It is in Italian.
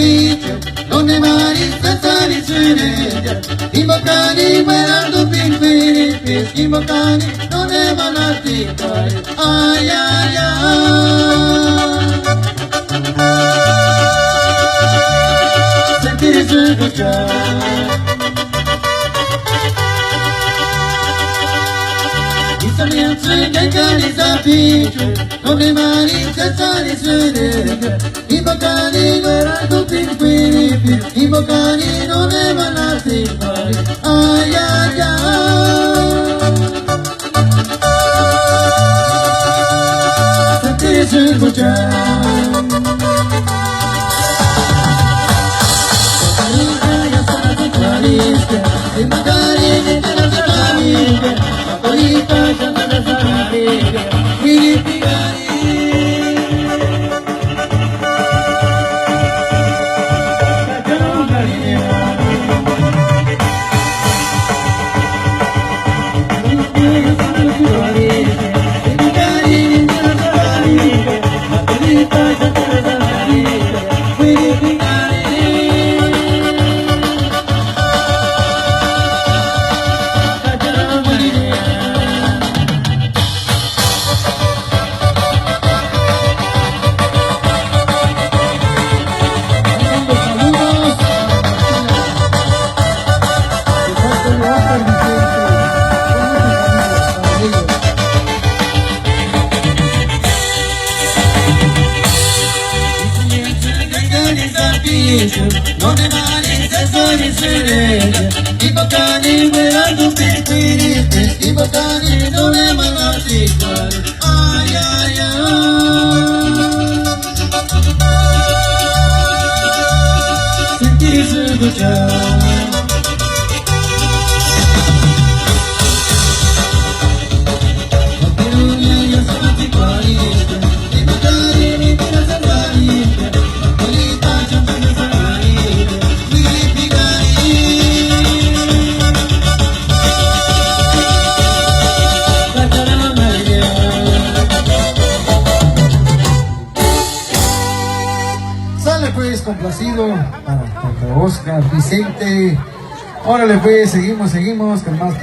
picho, donde marisa sale surella, Imbocani, Merardo, Pinpiripis, Imbocani, donde van a ticar, ay, ay, ay. Sentir su escuchar. Caniza picho, donde marisa sale surega, Imbocani, Merardo, Pinpiripis, Imbocani, donde van a ticar, ay, ay, ay. Sentir su escuchar. Donde marisa sale surella, Imbocani, Merardo, Pinpiripis, Imbocani, donde van a ticar, ay, ay, ay. Sentir su escuchar. Sale pues, complacido para Oscar Vicente. Órale pues, seguimos con más.